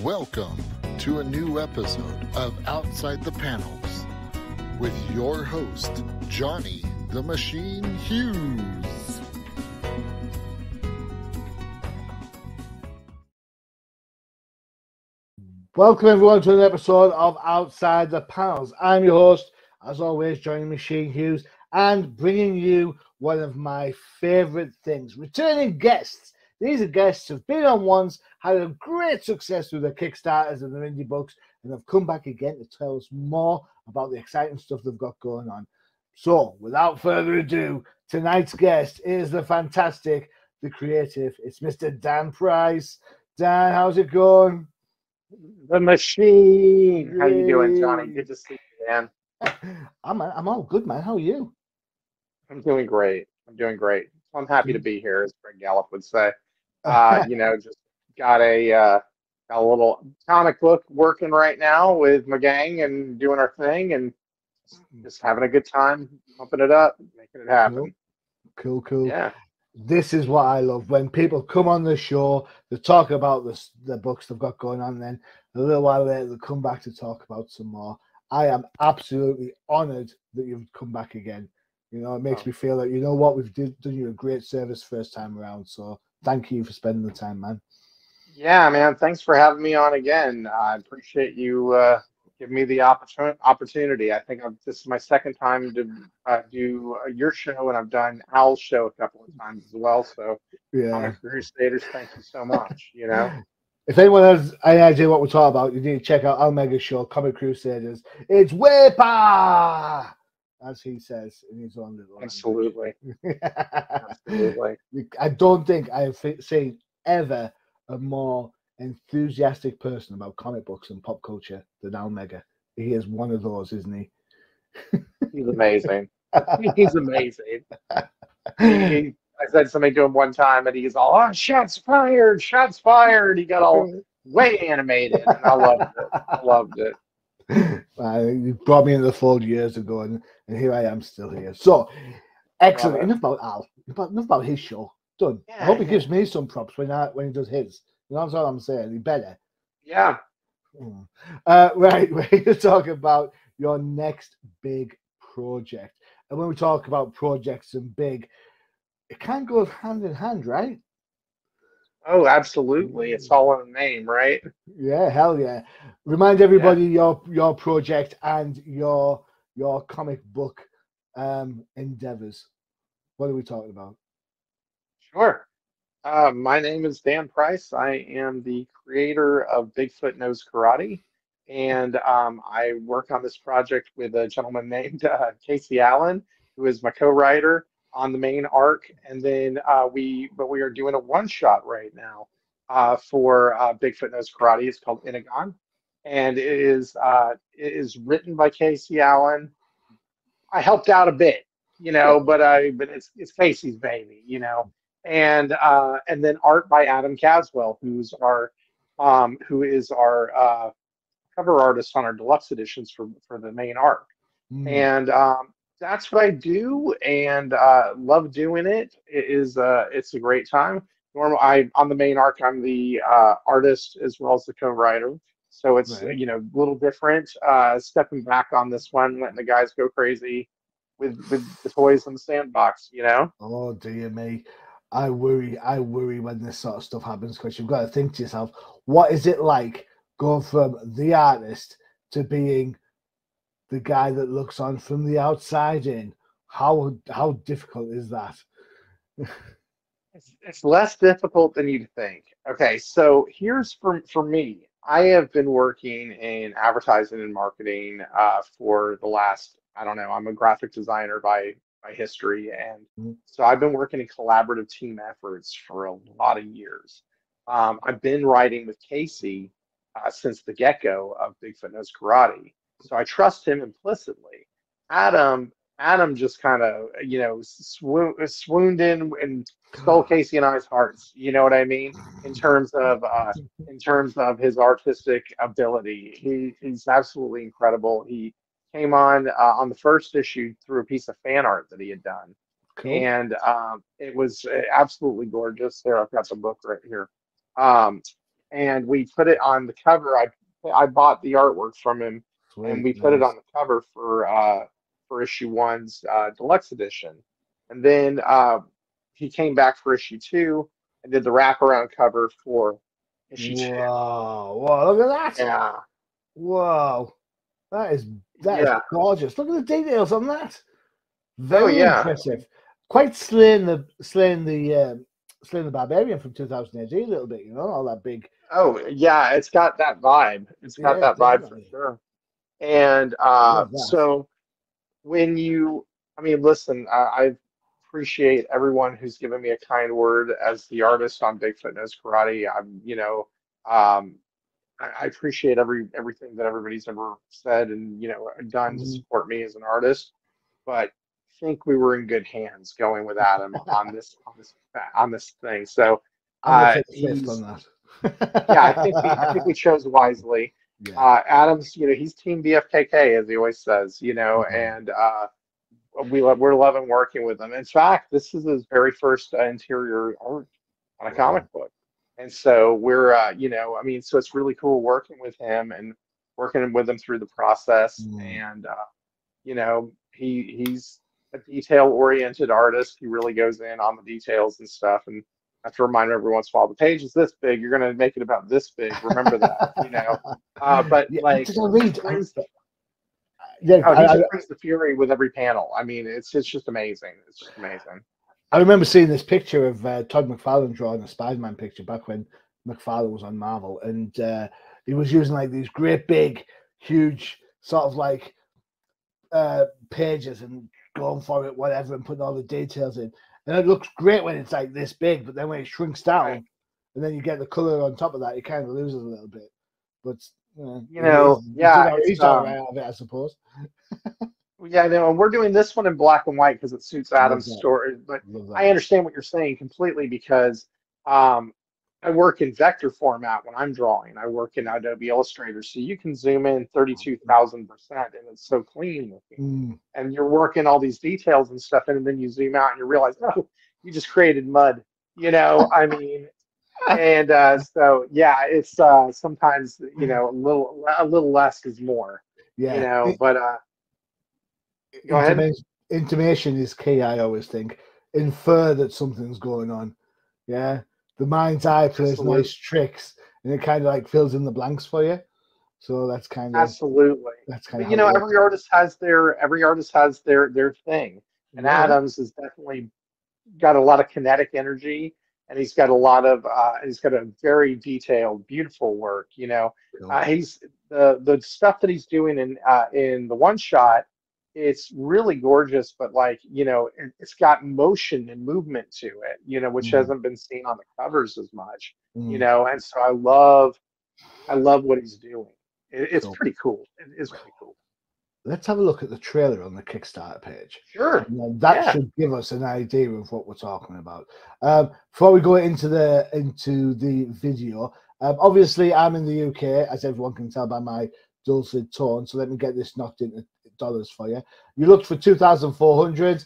Welcome to a new episode of Outside the Panels with your host, Johnny the Machine Hughes. Welcome everyone to an episode of Outside the Panels. I'm your host, as always, Johnny the Machine Hughes, and bringing you one of my favourite things, returning guests. These are guests who've been on once, had a great success with their Kickstarters and their indie books, and have come back again to tell us more about the exciting stuff they've got going on. So, without further ado, tonight's guest is the fantastic, the creative. It's Mr. Dan Price. Dan, how's it going? The machine. How you doing, Johnny? Good to see you, man. I'm all good, man. How are you? I'm doing great. I'm happy to be here, as Greg Gallup would say. Just got a little comic book working right now with my gang and doing our thing and just having a good time, pumping it up, making it happen. Cool. Yeah. This is what I love when people come on the show, they talk about the books they've got going on, and then a little while later they come back to talk about some more. I am absolutely honoured that you've come back again. You know, it makes me feel like, you know what, we've done you a great service first time around. So thank you for spending the time, man. Yeah, man. Thanks for having me on again. I appreciate you giving me the opportunity. I think this is my second time to do your show, and I've done Al's show a couple of times as well. So, yeah, Comic Crusaders, thank you so much. You know, if anyone has any idea what we're talking about, you need to check out Al Mega's show, Comic Crusaders. It's Wepa, as he says in his own little Absolutely. Absolutely. I don't think I have seen ever a more enthusiastic person about comic books and pop culture than Al Mega. He is one of those, isn't he? He's amazing. He's amazing. I said something to him one time, and he's all, "Oh, shots fired! Shots fired!" He got all way animated, and I loved it. You brought me into the fold years ago, and here I am still here. So, excellent. Enough about Al. Enough about his show. Done. Yeah, I hope he gives me some props when he does his. You know, that's all I'm saying. He better. Yeah. Right. We're going to talk about your next big project. And when we talk about projects and big, it can go hand in hand, right? Oh, absolutely. It's all in the name, right? Yeah, hell yeah. Remind everybody your project and your comic book endeavors. What are we talking about? Sure. My name is Dan Price. I am the creator of Bigfoot Knows Karate, and I work on this project with a gentleman named Casey Allen, who is my co-writer on the main arc. And then we are doing a one-shot right now for Bigfoot Knows Karate. It's called Hinagon, and it is written by Casey Allen. I helped out a bit, but it's Casey's baby, and then art by Adam Caswell, who is our cover artist on our deluxe editions for the main arc. And that's what I do, and love doing it. It's a great time. On the main arc, I'm the artist as well as the co-writer, so it's a little different. Stepping back on this one, letting the guys go crazy with the toys in the sandbox. Oh dear me. I worry when this sort of stuff happens, because you've got to think to yourself, what is it like going from the artist to being the guy that looks on from the outside in? How difficult is that? It's less difficult than you'd think. Okay, so here's for me. I have been working in advertising and marketing for the last, I don't know, I'm a graphic designer by history, and so I've been working in collaborative team efforts for a lot of years. I've been writing with Casey since the get-go of Bigfoot Knows Karate, so I trust him implicitly. Adam just kind of swooned in and stole Casey and I's hearts. You know what I mean? In terms of his artistic ability, he's absolutely incredible. He came on the first issue through a piece of fan art that he had done. Cool. And it was absolutely gorgeous. There, I've got the book right here. and we put it on the cover. I bought the artwork from him, and Sweet, we put it nice. on the cover for issue one's deluxe edition. And then he came back for issue two and did the wraparound cover for issue two. Whoa, whoa, look at that. Yeah, Whoa. That is yeah. gorgeous. Look at the details on that. Oh Very yeah. impressive. Quite slaying the Barbarian from 2018 a little bit, you know, all that big. Oh yeah, it's got that vibe. It's got Yeah, that vibe for definitely. sure. And Love that. so when you, I mean, listen, I appreciate everyone who's given me a kind word as the artist on Bigfoot Knows Karate. Um, I appreciate everything that everybody's ever said and done to Mhm. support me as an artist. But I think we were in good hands going with Adam on this thing. So I'm gonna take the fifth he's on that. yeah, I think we chose wisely. Yeah. Adam's, he's Team BFKK as he always says, Mhm. and we're loving working with him. In fact, this is his very first interior art on a Wow. comic book, and so we're, I mean, so it's really cool working with him and working with him through the process. Mm. And he's a detail-oriented artist. He really goes in on the details and stuff, and I have to remind him every once in a while, the page is this big. You're going to make it about this big. Remember that. But Yeah, like, did I read? brings the Yeah, oh, he just brings the fury with every panel. I mean, it's just amazing. It's just amazing. I remember seeing this picture of Todd McFarlane drawing a Spider-Man picture back when McFarlane was on Marvel, and he was using like these great big, huge sort of like pages and going for it, whatever, and putting all the details in. And it looks great when it's like this big, but then when it shrinks down, Right. and then you get the color on top of that, it kind of loses a little bit. But yeah, he's all right out of it, I suppose. yeah, no, and we're doing this one in black and white because it suits Adam's that. story. But Love that. I understand what you're saying completely because I work in vector format when I'm drawing. I work in Adobe Illustrator, so you can zoom in 32,000%, and it's so clean looking. And you're working all these details and stuff, and then you zoom out and you realize, oh, you just created mud. I mean, and so yeah, it's sometimes a little less is more. Yeah. But go ahead. Intimation is key, I always think. Infer that something's going on. Yeah. The mind's eye plays nice tricks, and it kind of like fills in the blanks for you. So that's kind of absolutely. That's kind But of every artist has their thing, and Adams has definitely got a lot of kinetic energy, and he's got a very detailed, beautiful work. He's the stuff that he's doing in the one shot. It's really gorgeous, but it's got motion and movement to it, which hasn't been seen on the covers as much, and so I love what he's doing. It's pretty cool. It is pretty cool. Let's have a look at the trailer on the Kickstarter page. Sure. That should give us an idea of what we're talking about. Before we go into the video, obviously I'm in the UK, as everyone can tell by my dulcet tone. So let me get this knocked into dollars for you. You looked for $2,400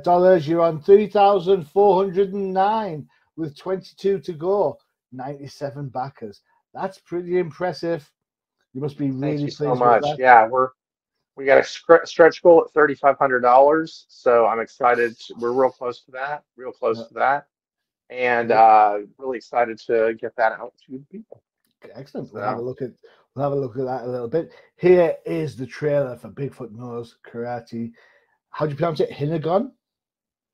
dollars. You're on $3,409 with 22 to go. 97 backers. That's pretty impressive. You must be really pleased so much. with that. Yeah, we got a stretch goal at $3,500, so I'm excited. We're real close to that, and really excited to get that out to the people. Excellent. So. We'll have a look at that a little bit. Here is the trailer for Bigfoot Knows Karate. How do you pronounce it? Hinagon?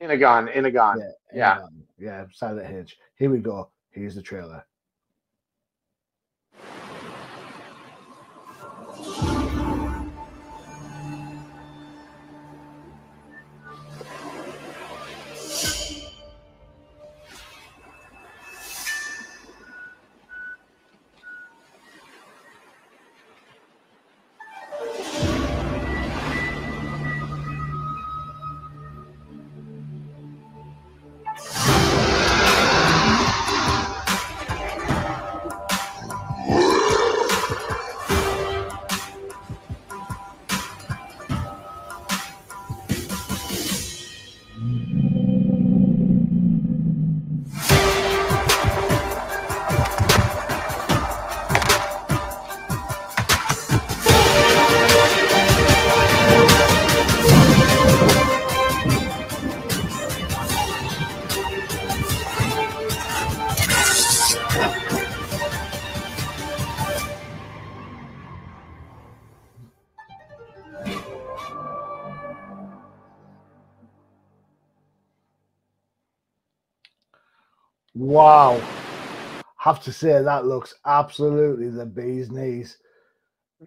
Hinagon. Yeah, silent H. Here we go. Here's the trailer. Wow. Have to say that looks absolutely the bee's knees.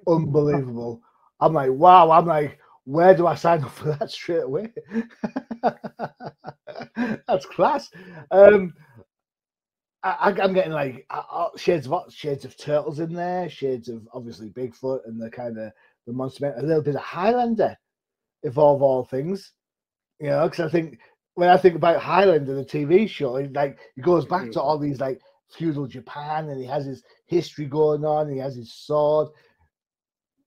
Unbelievable. I'm like, wow. I'm like, where do I sign up for that straight away? That's class. I'm getting like shades of turtles in there, shades of obviously Bigfoot and the kind of the monster man, a little bit of Highlander, if of all things, you know, because I think when I think about Highlander, the TV show, he goes back to all these like feudal Japan, and he has his history going on. He has his sword.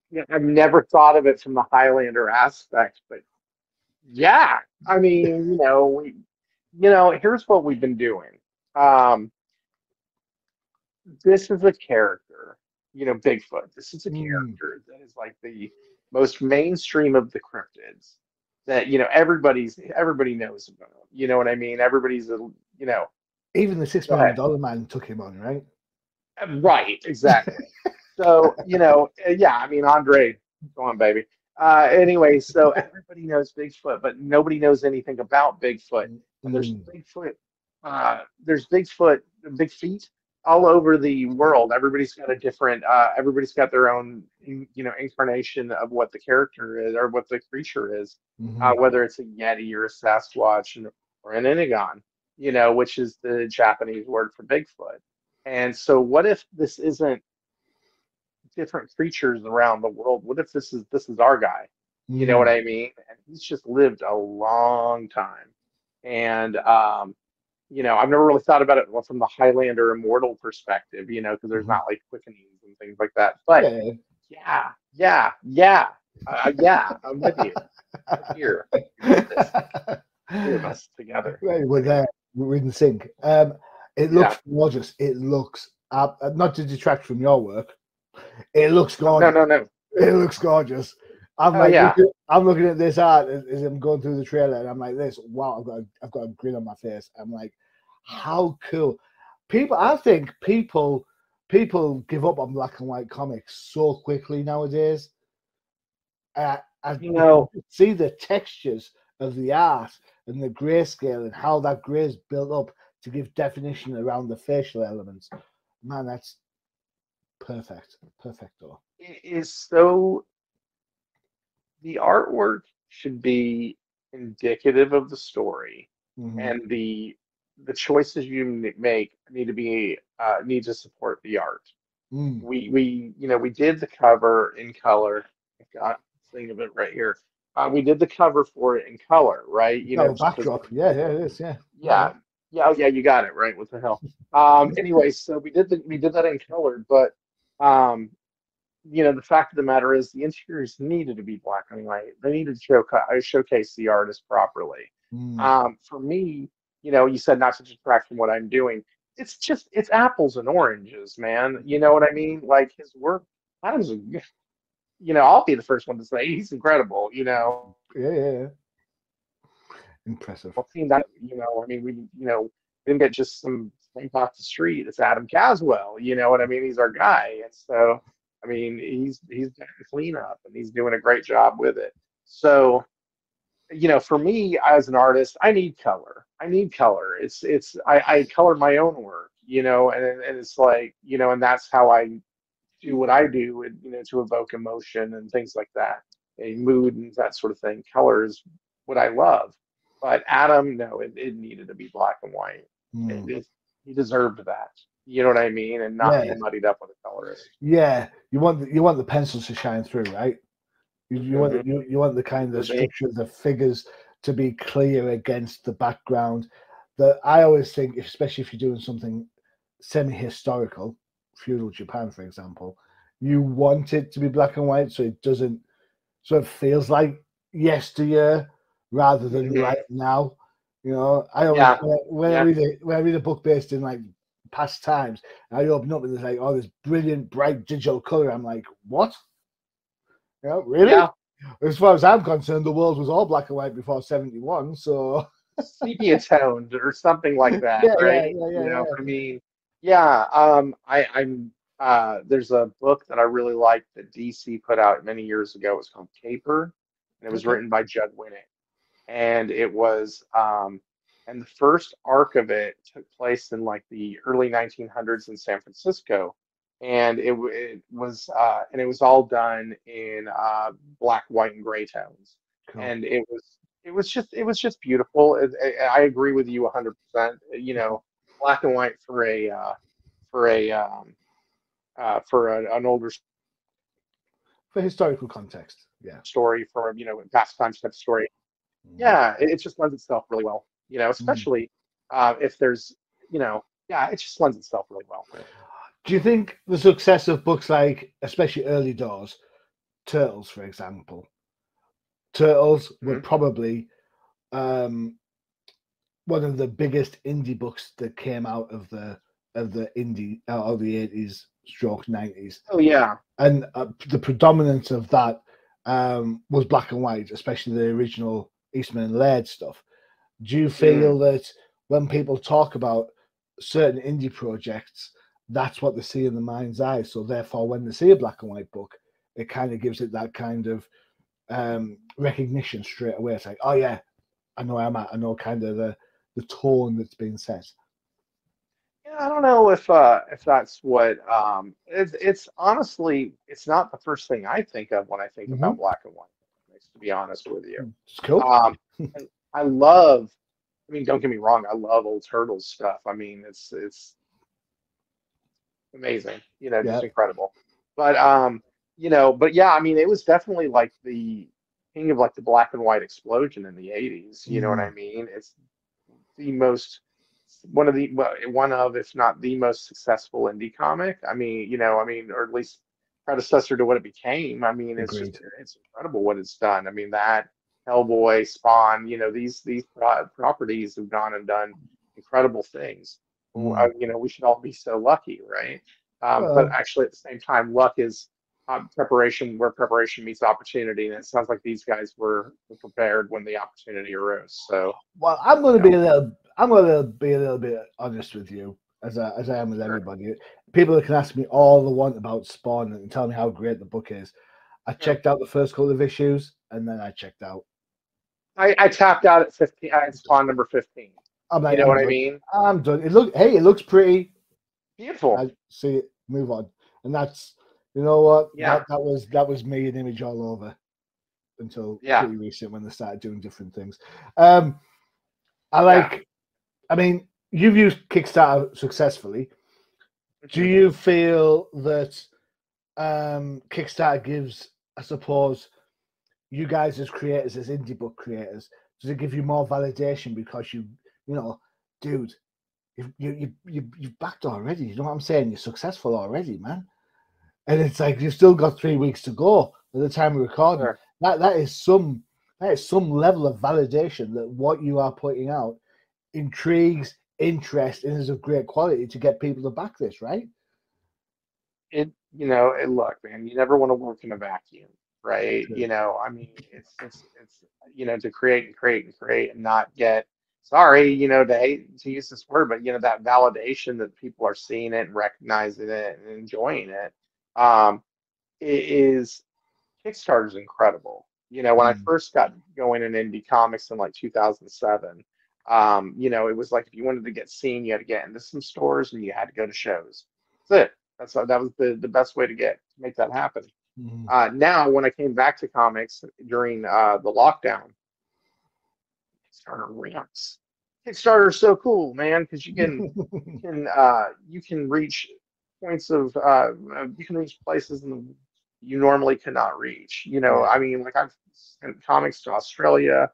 Yeah, I've never thought of it from the Highlander aspect, but yeah, I mean, here's what we've been doing. Um, this is a character, Bigfoot. This is a character that is like the most mainstream of the cryptids that, everybody knows about. You know what I mean? Even the $6 million man took him on, right? Right, exactly. So, yeah, I mean, Andre, go on, baby. Anyway, so everybody knows Bigfoot, but nobody knows anything about Bigfoot. And there's Bigfoot, big feet all over the world. Everybody's got a different, everybody's got their own, incarnation of what the character is or what the creature is, whether it's a Yeti or a Sasquatch or an Hinagon, which is the Japanese word for Bigfoot. And so what if this isn't different creatures around the world? What if this is our guy? You know what I mean? And he's just lived a long time. And I've never really thought about it from the Highlander immortal perspective, because there's not like quickenings and things like that. But yeah, I'm with you. I'm here. Three of us together. Right, we're there. We're in sync. It looks gorgeous. It looks not to detract from your work. It looks gorgeous. No. It looks gorgeous. I'm I'm looking at this art as I'm going through the trailer, and I'm like, this. Wow, I've got a grin on my face. I'm like, how cool! I think people give up on black and white comics so quickly nowadays. See the textures of the art and the grayscale and how that gray is built up to give definition around the facial elements. Man, that's perfect. Perfecto. It is so. The artwork should be indicative of the story, and the choices you make need to support the art. We did the cover in color. I've got a thing of it right here. We did the cover for it in color, right? Backdrop. Yeah, it is. Yeah. Oh, yeah, you got it right. What the hell? Anyway, so we did that in color, but the fact of the matter is the interiors needed to be black and white. They needed to showcase the artist properly. For me, you said not to detract from what I'm doing. It's apples and oranges, man. You know what I mean? Like his work, Adam's, I'll be the first one to say he's incredible. Yeah. Impressive. Well, seeing that, I mean, we didn't get just some things off the street. It's Adam Caswell. You know what I mean? He's our guy, and so. I mean, he's done the cleanup and he's doing a great job with it. So, for me as an artist, I need color. I color my own work, and it's like, and that's how I do what I do, to evoke emotion and things like that, a mood and that sort of thing. Color is what I love. But Adam, no, it needed to be black and white. He deserved that. You know what I mean, and not be muddied up with a colorist. Yeah, you want the pencils to shine through, right? You want the kind of structure of the figures to be clear against the background. That I always think, especially if you're doing something semi-historical, feudal Japan, for example, you want it to be black and white, so it feels like yesteryear rather than right now. I always when I read a book based in like past times, I open up and there's like all this brilliant bright digital color. I'm like, what? Really? Yeah. As far as I'm concerned, the world was all black and white before 71, so sepia toned or something like that, right? I mean, I'm there's a book that I really liked that DC put out many years ago. It was called Caper, and it was written by Judd Winnick, and it was and the first arc of it took place in like the early 1900s in San Francisco, and it was all done in black, white, and gray tones, Cool. and it was just beautiful. I agree with you 100%. You know, black and white for a an older For historical context. Yeah. story, for past time type story. Mm. Yeah, it just lends itself really well. You know, Mm. especially if there's yeah, it just lends itself really well. Do you think the success of books like, especially early doors, Turtles, for example, Turtles were Mhm. probably um, one of the biggest indie books that came out of the indie out of the 80s stroke 90s, Oh yeah. and the predominance of that was black and white, especially the original Eastman and Laird stuff. Do you Mm. feel that when people talk about certain indie projects, that's what they see in the mind's eye? So therefore, when they see a black and white book, it kind of gives it that kind of recognition straight away. It's like, oh yeah, I know where I'm at. I know kind of the tone that's being set. Yeah, I don't know if that's what it's honestly it's not the first thing I think of when I think about Mm-hmm. black and white comics, to be honest with you. It's cool. And I love, I mean, don't get me wrong, I love old Turtles stuff. I mean, it's amazing, Yeah. just incredible. But but yeah, I mean, it was definitely like the king of like the black and white explosion in the 80s. You know what I Mm, mean? It's the most one of if not the most successful indie comic. I mean, or at least predecessor to what it became. I mean, agreed. it's incredible what it's done. I mean, that Hellboy, Spawn, these properties have gone and done incredible things. Mm. We should all be so lucky, right? But Well, actually, at the same time, luck is preparation where preparation meets opportunity, and it sounds like these guys were prepared when the opportunity arose. So, well, I'm going you to be know, I'm going to be a little bit honest with you, as I am with sure, everybody. People can ask me all they want about Spawn and tell me how great the book is. I sure. checked out the first couple of issues and then I checked out. I tapped out at 15. At Spawn number 15. I'm You like, know I'm what I done. mean? I'm done. It looks pretty. Beautiful. I see it. Move on. And that's, you know what? Yeah, That was me and Image all over until yeah. pretty recent when they started doing different things. Um, I Yeah. like. I mean, you've used Kickstarter successfully. Do Mhm. you feel that Kickstarter gives, I suppose, you guys as creators, as indie book creators, does it give you more validation because you know, dude, you've backed already. You know what I'm saying? You're successful already, man. And it's like you've still got 3 weeks to go by the time we're recording. Sure. That is some level of validation that what you are putting out intrigues, interest, and is of great quality to get people to back this, right? Look, man, you never want to work in a vacuum, right? True. I mean, it's to create and create and create and not get sorry, to use this word, but that validation that people are seeing it and recognizing it and enjoying it. Is Kickstarter's incredible. When I Mm, first got going in indie comics in like 2007, it was like if you wanted to get seen, you had to get into some stores and you had to go to shows. That's it. That was the best way to make that happen. mm. Now, when I came back to comics during the lockdown, Kickstarter ramps. Kickstarter is so cool, man, because you can reach points of you can reach places you normally cannot reach. Yeah. I mean, like I've sent comics to Australia,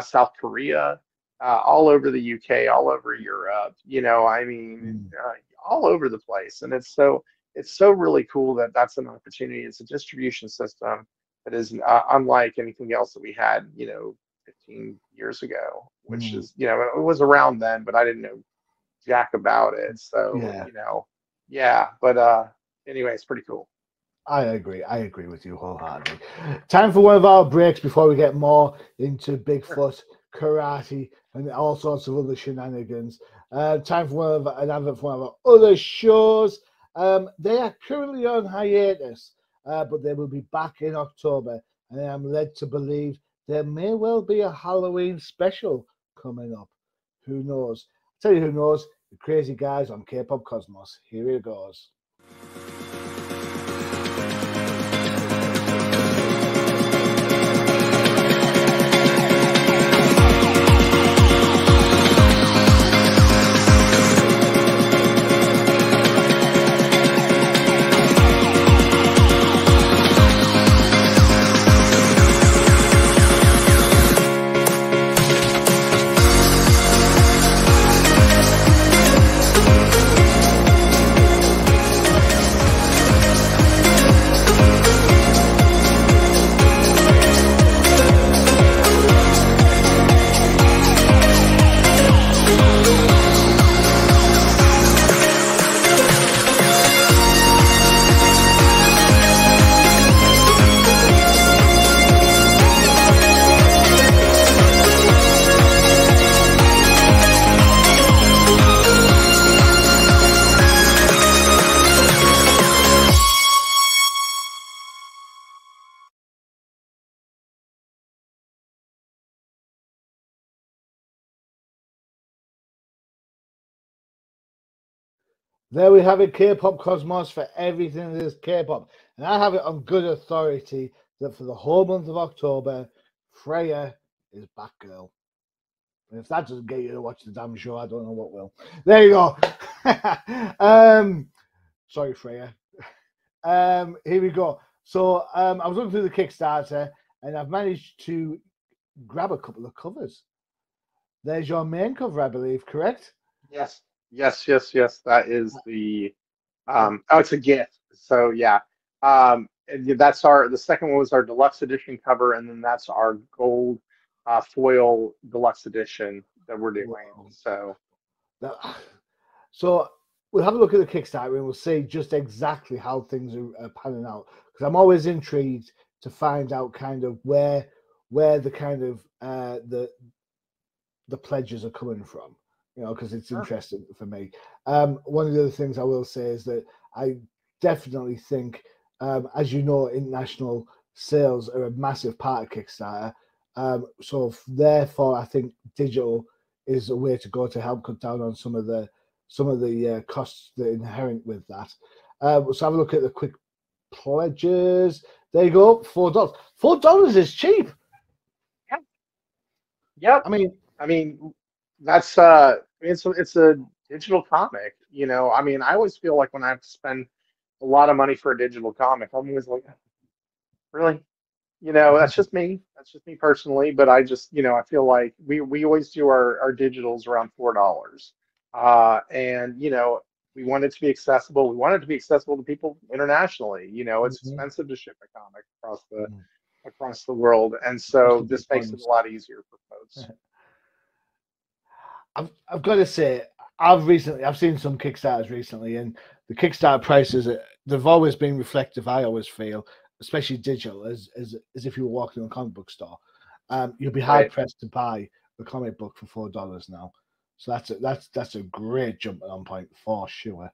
South Korea, all over the UK, all over Europe. I mean, Mm, all over the place, and it's so really cool that that's an opportunity. It's a distribution system that is unlike anything else that we had, 15 years ago, which mm. is, it was around then, but I didn't know jack about it. So, Yeah, yeah, but anyway, it's pretty cool. I agree. I agree with you wholeheartedly. Time for one of our breaks before we get more into Sure. Bigfoot, karate, and all sorts of other shenanigans. Time for an advert for one of our other shows. They are currently on hiatus, but they will be back in October. And I'm led to believe there may well be a Halloween special coming up. Who knows? I'll tell you who knows. The crazy guys on K-Pop Cosmos. Here it goes. There we have it, K-Pop Cosmos, for everything that is K-pop. And I have it on good authority that for the whole month of October, Freya is Batgirl. And if that doesn't get you to watch the damn show, I don't know what will. There you go. Sorry, Freya. Here we go. So I was looking through the Kickstarter, and I've managed to grab a couple of covers. There's your main cover, I believe, correct? Yes. Yes. That is the oh, it's a gift. So yeah. And that's the second one was our deluxe edition cover, and then that's our gold foil deluxe edition that we're doing. Wow. So we'll have a look at the Kickstarter and we'll see just exactly how things are panning out, because I'm always intrigued to find out kind of where the kind of the pledges are coming from, you know, because it's interesting for me. One of the other things I will say is that I definitely think, as you know, international sales are a massive part of Kickstarter. So therefore, I think digital is a way to go to help cut down on some of the costs that are inherent with that. So have a look at the quick pledges. There you go, $4. $4 is cheap. Yep. I mean, that's it's a digital comic. You know, I mean, I always feel like when I have to spend a lot of money for a digital comic, I'm always like, really? You know, that's just me. That's just me personally. But I just, you know, I feel like we always do our digitals around $4. And you know, we want it to be accessible. We want it to be accessible to people internationally. You know, it's expensive to ship a comic across the world, and so this makes it a lot easier for folks. I've got to say, I've seen some Kickstarters recently, and the Kickstarter prices they've always been reflective. I always feel, especially digital, as if you were walking in a comic book store. You'll be hard pressed to buy a comic book for $4 now. So that's a great jumping on point for sure,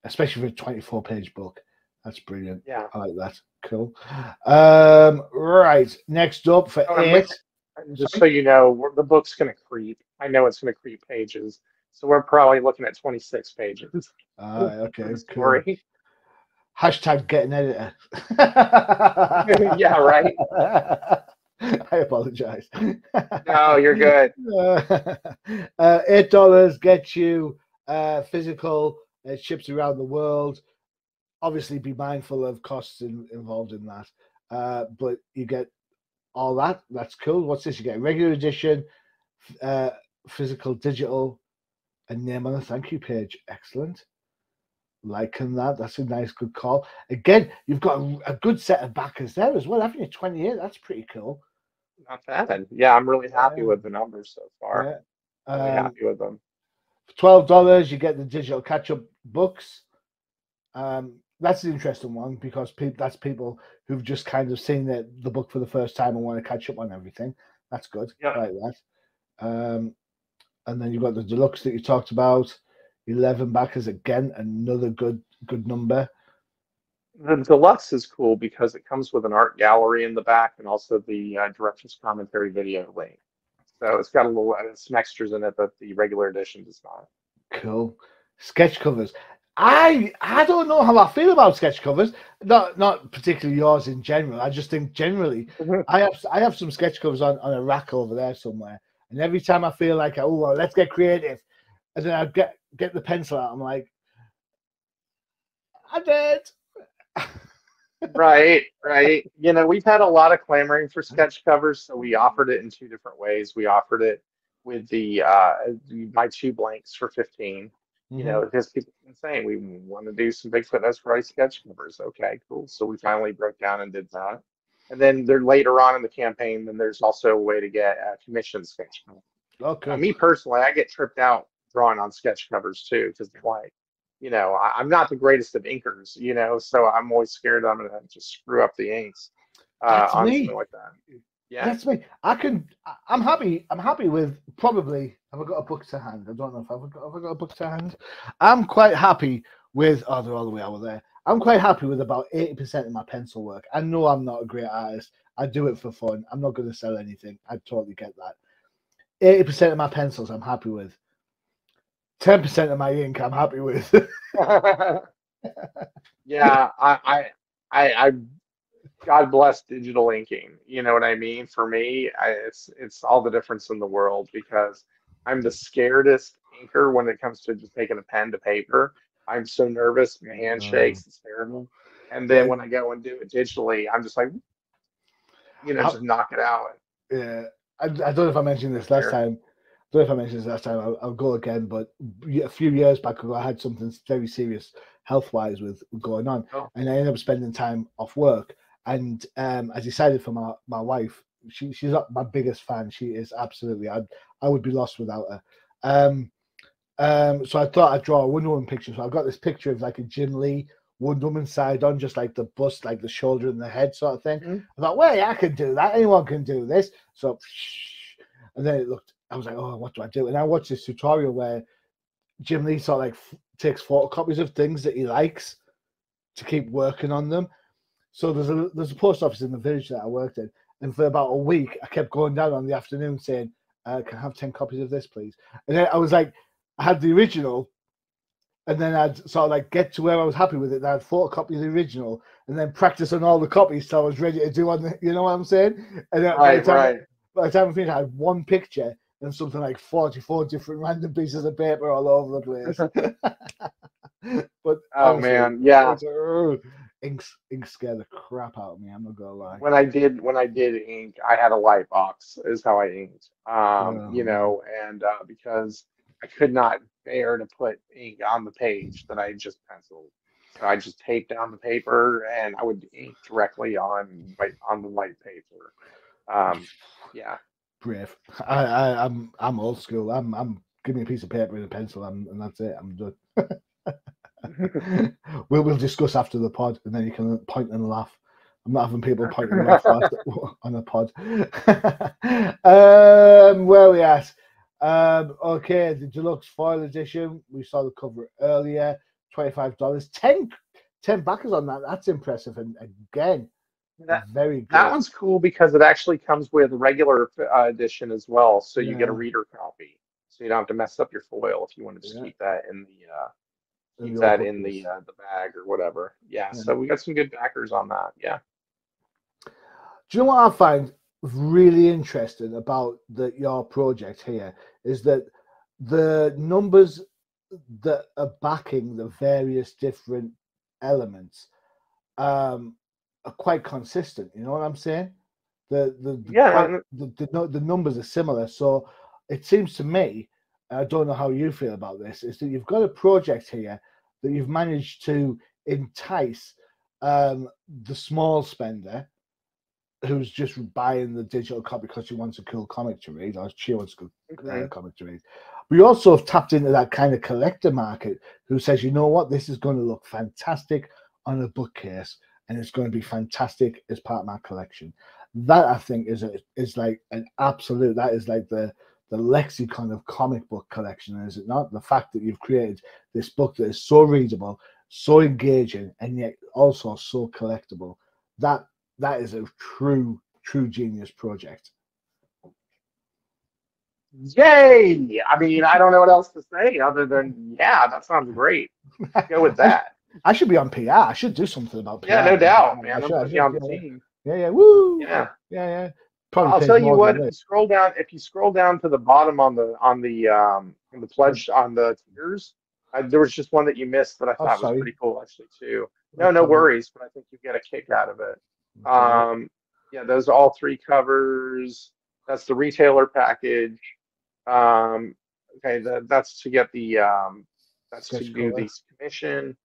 especially for a 24-page book. That's brilliant. Yeah, I like that. Cool. Right, next up for $8. Just so you know, the book's going to creep. I know it's going to creep pages, so we're probably looking at 26 pages. Okay, cool. Hashtag get an editor. Yeah, right. I apologize. No, you're good. $8 gets you physical. It ships around the world. Obviously, be mindful of costs involved in that. But you get all that. That's cool. What's this? You get a regular edition, physical, digital, and name on a thank you page. Excellent. Liking that. That's a nice, good call. Again, you've got a good set of backers there as well, haven't you? 28. That's pretty cool. Not bad. Yeah, I'm really happy with the numbers so far. Yeah. Really happy with them. For $12, you get the digital catch-up books. That's an interesting one because that's people who've just kind of seen the book for the first time and want to catch up on everything. That's good. Yeah. I like that. And then you've got the deluxe that you talked about. 11 backers again, another good number. The deluxe is cool because it comes with an art gallery in the back and also the director's commentary video link. So it's got a little some extras in it that the regular edition does not. Cool. Sketch covers. I don't know how I feel about sketch covers. Not particularly yours in general. I just think generally I have some sketch covers on a rack over there somewhere. And every time I feel like, oh well, let's get creative, and then I get the pencil out, I'm like, I did. Right, right. You know, we've had a lot of clamoring for sketch covers, so we offered it in two different ways. We offered it with the my two blanks for 15. You know, because people have been saying we want to do some Bigfoot Esquire sketch covers. Okay, cool. So we finally broke down and did that. And then there later on in the campaign, then there's also a way to get a commission sketch cover. Okay. Me personally, I get tripped out drawing on sketch covers too, because like, you know, I'm not the greatest of inkers, you know, so I'm always scared I'm gonna just screw up the inks That's on me. something like that. Yeah. That's me. I'm happy. I'm happy with probably. Have I got a book to hand? I don't know if have I got a book to hand. I'm quite happy with. Oh, they're all the way over there. I'm quite happy with about 80% of my pencil work. I know I'm not a great artist. I do it for fun. I'm not going to sell anything. I totally get that. 80% of my pencils I'm happy with. 10% of my ink I'm happy with. Yeah, I God bless digital inking. You know what I mean? For me, it's all the difference in the world because I'm the scaredest inker when it comes to just taking a pen to paper. I'm so nervous, my hand shakes, it's terrible. And then when I go and do it digitally, I'm just like, you know, just knock it out. Yeah, I don't know if I mentioned this last time. I don't know if I mentioned this last time. I'll go again, but a few years back ago, I had something very serious health-wise with going on, and I ended up spending time off work. And I decided for my wife, she's not my biggest fan. She is absolutely. I would be lost without her. So I thought I'd draw a Wonder Woman picture. So I've got this picture of like a Jim Lee Wonder Woman side on, just like the bust, like the shoulder and the head sort of thing. I thought, well, yeah, I can do that. Anyone can do this. So, and then it looked. I was like, oh, what do I do? And I watched this tutorial where Jim Lee sort of like takes photocopies of things that he likes to keep working on them. So there's a post office in the village that I worked in, and for about a week I kept going down on the afternoon saying, "Can I have 10 copies of this, please?" And then I was like, I had the original, and then I'd sort of like get to where I was happy with it. And I'd photocopy the original, and then practice on all the copies so I was ready to do on the, you know what I'm saying? And then by the time I finished, I had one picture and something like 44 different random pieces of paper all over the place. But oh honestly, man, yeah. Ink scared the crap out of me. I'm not gonna lie. When I did ink, I had a light box is how I inked. You know, and because I could not bear to put ink on the page that I just penciled, so I just taped down the paper and I would ink directly on the white paper. Yeah. Brave. I'm old school. I'm give me a piece of paper and a pencil, and that's it. I'm done. We'll discuss after the pod, and then you can point and laugh. I'm not having people point and laugh on a pod. Where are we at? Okay, the deluxe foil edition. We saw the cover earlier. $25. 10 backers on that. That's impressive. And again, very good. That one's cool because it actually comes with a regular edition as well. So you get a reader copy, so you don't have to mess up your foil if you want to just keep that in the the bag or whatever. Yeah. So we got some good backers on that. Yeah. Do you know what I find really interesting about your project here is that the numbers that are backing the various different elements are quite consistent. You know what I'm saying? The numbers are similar. So it seems to me, I don't know how you feel about this, is that you've got a project here that you've managed to entice the small spender who's just buying the digital copy because she wants a cool comic to read, or she wants a cool comic to read. We also have tapped into that kind of collector market who says, you know what, this is going to look fantastic on a bookcase, and it's going to be fantastic as part of my collection. That, I think, is like an absolute, that is like the lexicon of comic book collection, is it not? The fact that you've created this book that is so readable, so engaging, and yet also so collectible. That is a true genius project. Yay! I mean, I don't know what else to say other than, yeah, that sounds great. Go with that. I should be on PR. I should do something about PR. Yeah, no doubt, I man. I'm should, putting you on the team. yeah. Woo! Yeah. Yeah. Well, Probably I'll pays tell you more what, than if you scroll down to the bottom on the pledge on the tiers, there was just one that you missed that I Oh, thought was sorry. pretty cool actually too. Let's No have a look. worries, but I think you get a kick out of it. Let's have a look. Yeah, those are all three covers. That's the retailer package. Okay, that's to get the that's to Sketch do cover. the commission.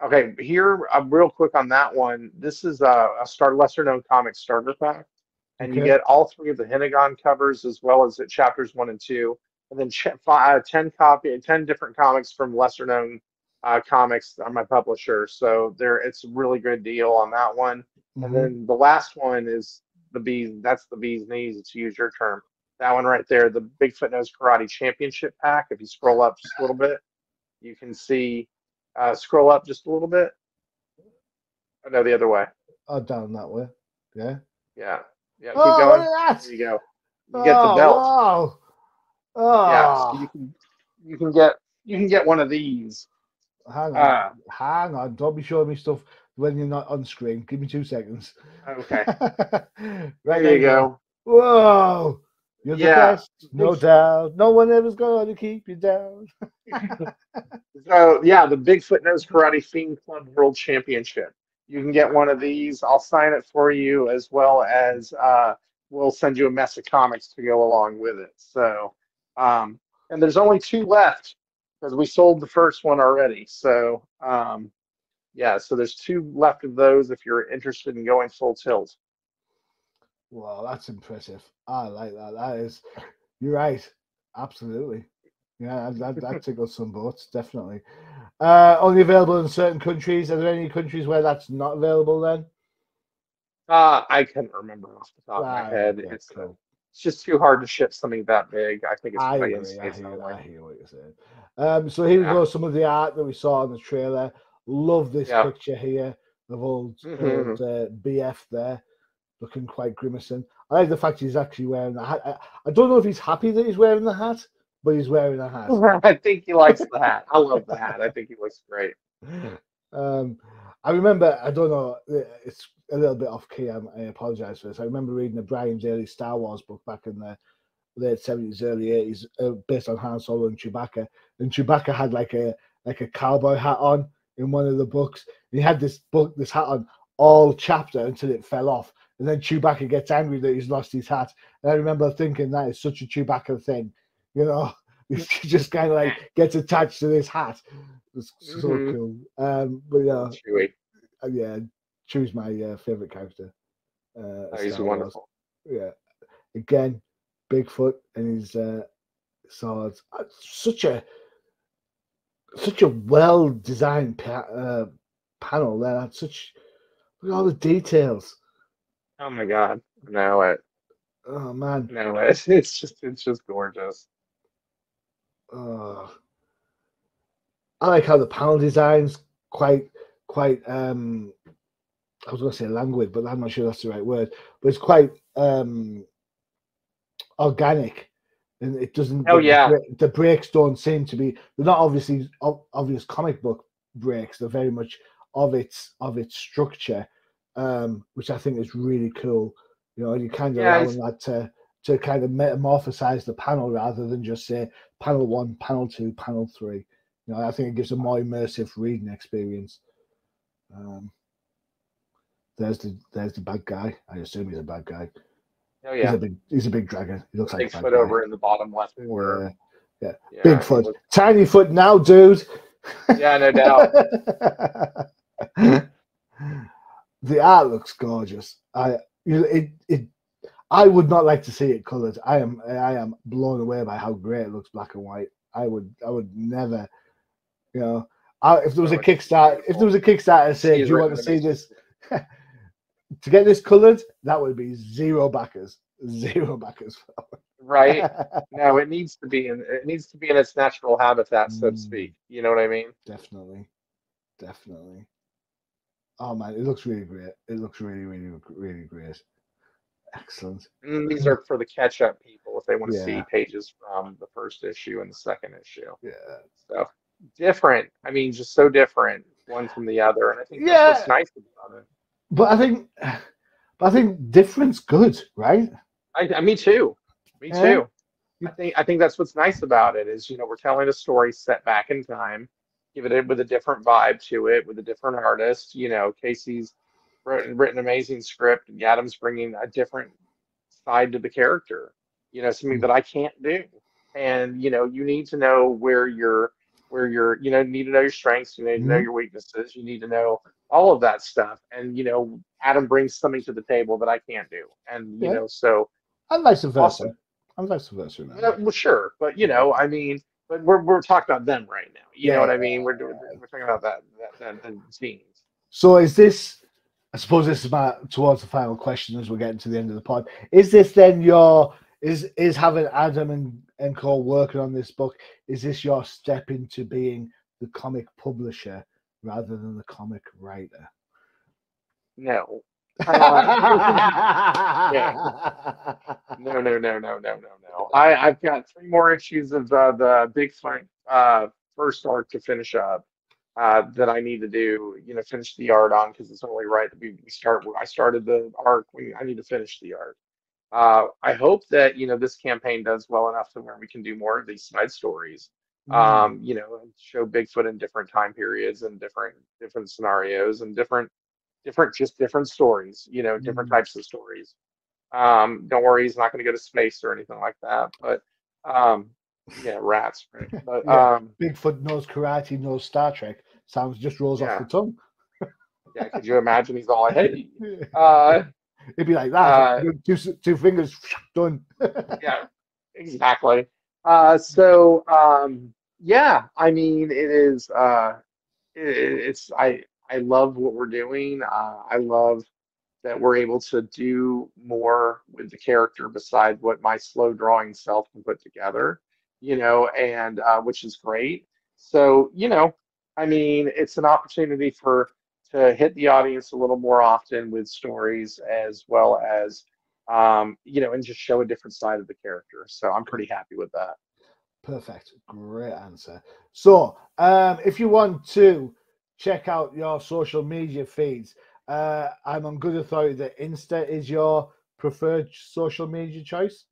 Okay, here real quick on that one. This is a lesser known comic starter pack, and you Okay. get all three of the Hinagon covers as well as the chapters 1 and 2, and then 10 different comics from lesser known comics on my publisher. So it's a really good deal on that one. And then the last one is the bees. That's the bee's knees, to use your term. That one right there, the Bigfoot Knows Karate Championship pack. If you scroll up just a little bit, you can see. Scroll up just a little bit. Oh, no, the other way. Oh, down that way. Yeah. Yeah. Yeah. Keep Oh, going. look at that. There you go. You get the belt. Wow. Oh. Yeah. So you can get one of these. Hang on. Don't be showing me stuff when you're not on screen. Give me 2 seconds. Okay. Right there you go. Whoa. You're the Yeah. best, no doubt. No one ever's going to keep you down. So yeah, the Bigfoot Knows Karate Fiend Club World Championship. You can get one of these. I'll sign it for you, as well as we'll send you a mess of comics to go along with it. So, and there's only 2 left because we sold the first one already. So, yeah, so there's 2 left of those if you're interested in going full tilt. Wow, that's impressive. I like that. That is, you're right. Absolutely. Yeah, that tickles some boats, definitely. Only available in certain countries. Are there any countries where that's not available then? I couldn't remember off the top of my head. Okay, It's cool. it's just too hard to ship something that big. I think it's I by agree. in-states only. I hear what you're saying. So here we Yeah. go. Some of the art that we saw in the trailer. Love this Yeah. picture here of old Mhm. BF there, looking quite grimacing. I like the fact he's actually wearing the hat. I don't know if he's happy that he's wearing the hat, but he's wearing a hat. I think he likes the hat. I love the hat. I think he looks great. I remember, I don't know, it's a little bit off key. I apologize for this. I remember reading the Brian's early Star Wars book back in the late 70s, early 80s, based on Han Solo and Chewbacca. And Chewbacca had like a cowboy hat on in one of the books. And he had this hat on all chapter until it fell off. And then Chewbacca gets angry that he's lost his hat. And I remember thinking that is such a Chewbacca thing. You know, he just kind of like gets attached to this hat. It's so cool. But yeah, Chewie. Yeah, Chewie's my favorite character. He's wonderful. Yeah, again, Bigfoot and his swords. Such a well designed panel there. That's look at all the details. Oh my God! No, Oh man, no, it's just gorgeous. I like how the panel design's quite I was going to say languid, but I'm not sure that's the right word. But it's quite organic, and it doesn't. Oh yeah. The breaks don't seem to be. They're not obviously obvious comic book breaks. They're very much of its structure, which I think is really cool. You know, you kind of allowing that to kind of metamorphosize the panel rather than just say panel 1, panel 2, panel 3. You know, I think it gives a more immersive reading experience. There's the bad guy. I assume he's a bad guy. Oh yeah. He's a big dragon. He looks like Bigfoot over in the bottom left corner. Yeah. Bigfoot. Tiny foot now, dude. Yeah, no doubt. The art looks gorgeous. I would not like to see it colored. I am blown away by how great it looks black and white. I would never, you know, if there was a Kickstarter saying, do you want to see this to get this colored, that would be zero backers. Right? No, it needs to be in its natural habitat, so to speak. You know what I mean? Definitely. Oh man, it looks really great. It looks really, really, really great. Excellent. These are for the catch-up people people if they want to see Yeah. pages from the first issue and the second issue. Yeah. So different. I mean, just so different one from the other. And I think that's what's Yeah. nice about it. But I think different's good, right? Me too. Me Yeah. too. I think that's what's nice about it is, we're telling a story set back in time, give it with a different vibe to it, with a different artist. Casey's written an amazing script, and Adam's bringing a different side to the character. Something that I can't do. And you need to know where you're need to know your strengths, you need to know Mhm. your weaknesses, you need to know all of that stuff. And Adam brings something to the table that I can't do. And Yeah. so And vice versa. awesome. And vice versa. Man. Well, sure, but Yeah. I mean, but we're talking about them right now. You know Yeah. what I mean? We're talking about that scenes. So is this? I suppose this is towards the final question as we're getting to the end of the pod. Is this then is having Adam and Cole working on this book? Is this your step into being the comic publisher rather than the comic writer? No. No. I've got 3 more issues of the Bigfoot first arc to finish up that I need to do, finish the art on because it's only right that we start. I started the arc. I need to finish the art. I hope that this campaign does well enough to where we can do more of these side stories. And show Bigfoot in different time periods and different scenarios and different stories, different types of stories. Don't worry, he's not going to go to space or anything like that. But yeah, rats, right? But Yeah, Bigfoot knows karate, knows Star Trek. Sounds just rolls off the yeah, tongue. yeah. Could you imagine? He's all, hey, It'd be like that. Two fingers done. yeah, exactly. Yeah, I mean, it is. It's I love what we're doing. I love that we're able to do more with the character besides what my slow drawing self can put together, and which is great. So, I mean, it's an opportunity to hit the audience a little more often with stories as well as, and just show a different side of the character. So I'm pretty happy with that. Perfect. Great answer. So, if you want to check out your social media feeds, I'm on good authority that Insta is your preferred social media choice.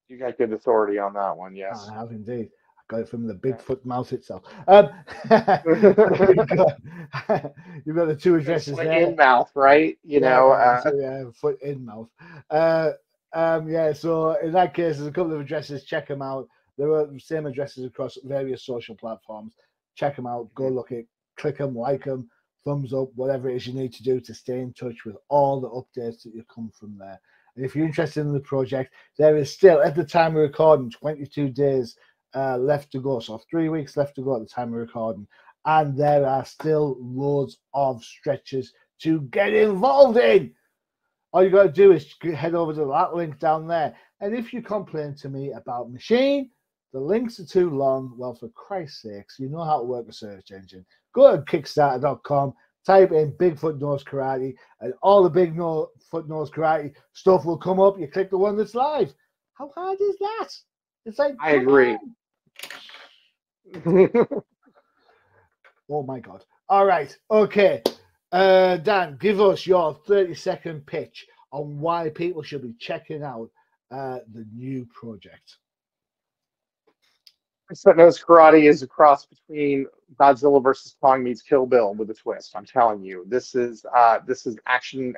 You got good authority on that one, yes. I have indeed. I got it from the Yeah. Bigfoot mouth itself. You've got the 2 addresses Foot there. in mouth, right? Foot in mouth. Yeah, so in that case, there's a couple of addresses. Check them out. There are the same addresses across various social platforms. Check them out. Go look it. Click them, like them, thumbs up, whatever it is you need to do to stay in touch with all the updates that you come from there. And if you're interested in the project, there is still, at the time of recording, 22 days left to go. So 3 weeks left to go at the time of recording. And there are still loads of stretches to get involved in. All you got to do is head over to that link down there. And if you complain to me about Machine, the links are too long, well, for Christ's sakes, you know how to work a search engine. Go to Kickstarter.com, type in Bigfoot Knows Karate, and all the Bigfoot Knows Karate stuff will come up. You click the one that's live. How hard is that? It's like, I agree. Oh my God. All right. Okay. Dan, give us your 30-second pitch on why people should be checking out the new project. Bigfoot Knows Karate is a cross between Godzilla versus Kong meets Kill Bill with a twist. I'm telling you, this is action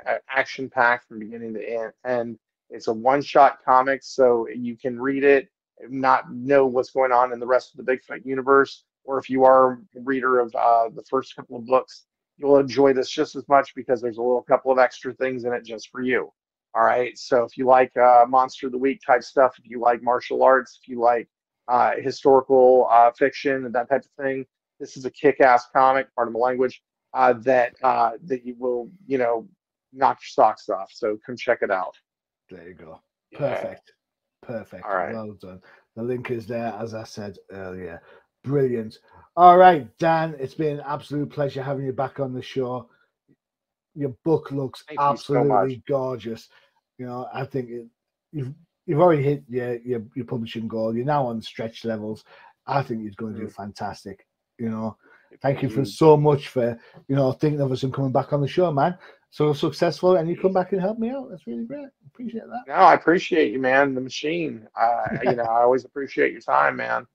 packed from beginning to end. It's a one-shot comic, so you can read it, not know what's going on in the rest of the Bigfoot universe, or if you are a reader of the first couple of books, you'll enjoy this just as much because there's a little couple of extra things in it just for you. All right, so if you like Monster of the Week type stuff, if you like martial arts, if you like historical fiction and that type of thing, this is a kick-ass comic, pardon my language, that you will, knock your socks off. So come check it out. There you go. Yeah. Perfect. All right. Well done. The link is there, as I said earlier. Brilliant. All right, Dan, it's been an absolute pleasure having you back on the show. Your book looks absolutely gorgeous. I think you've you've already hit your publishing goal. You're now on stretch levels. I think you're going to do fantastic. Thank you for so much for thinking of us and coming back on the show, man. So successful, and you come back and help me out. That's really great. Appreciate that. No, I appreciate you, man. The machine. I always appreciate your time, man.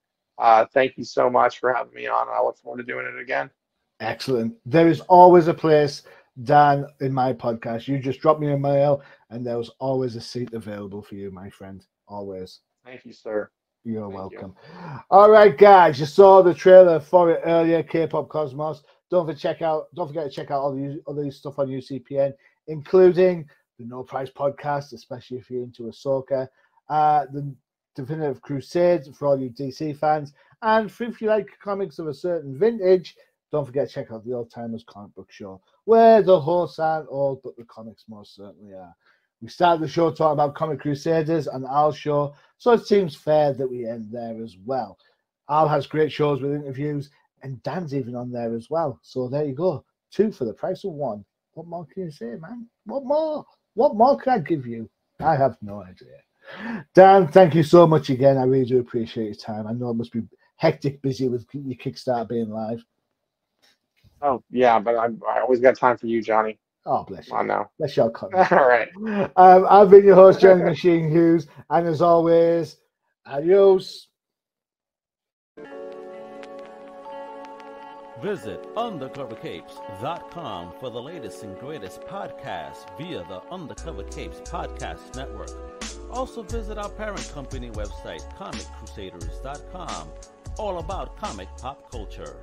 Thank you so much for having me on. I look forward to doing it again. Excellent. There is always a place, Dan, in my podcast. You just drop me a mail, and there was always a seat available for you, my friend. Always. Thank you, sir. You're welcome. All right, guys. You saw the trailer for it earlier, K-Pop Cosmos. Don't forget to check out all the other stuff on UCPN, including the No Price podcast, especially if you're into Ahsoka, the Definitive Crusade for all you DC fans, and if you like comics of a certain vintage, don't forget to check out the Old Timers Comic Book Show, where the hosts aren't old, but the comics most certainly are. We started the show talking about Comic Crusaders and Al's show, so it seems fair that we end there as well. Al has great shows with interviews, and Dan's even on there as well. So there you go. 2 for the price of 1. What more can you say, man? What more? What more can I give you? I have no idea. Dan, thank you so much again. I really do appreciate your time. I know it must be hectic, busy with your Kickstarter being live. Oh, yeah, but I always got time for you, Johnny. Oh, bless you. I know. Bless your cut. All right. I've been your host, Johnny Machine Hughes, and as always, adios. Visit undercovercapes.com for the latest and greatest podcasts via the Undercover Capes Podcast Network. Also visit our parent company website, comiccrusaders.com, all about comic pop culture.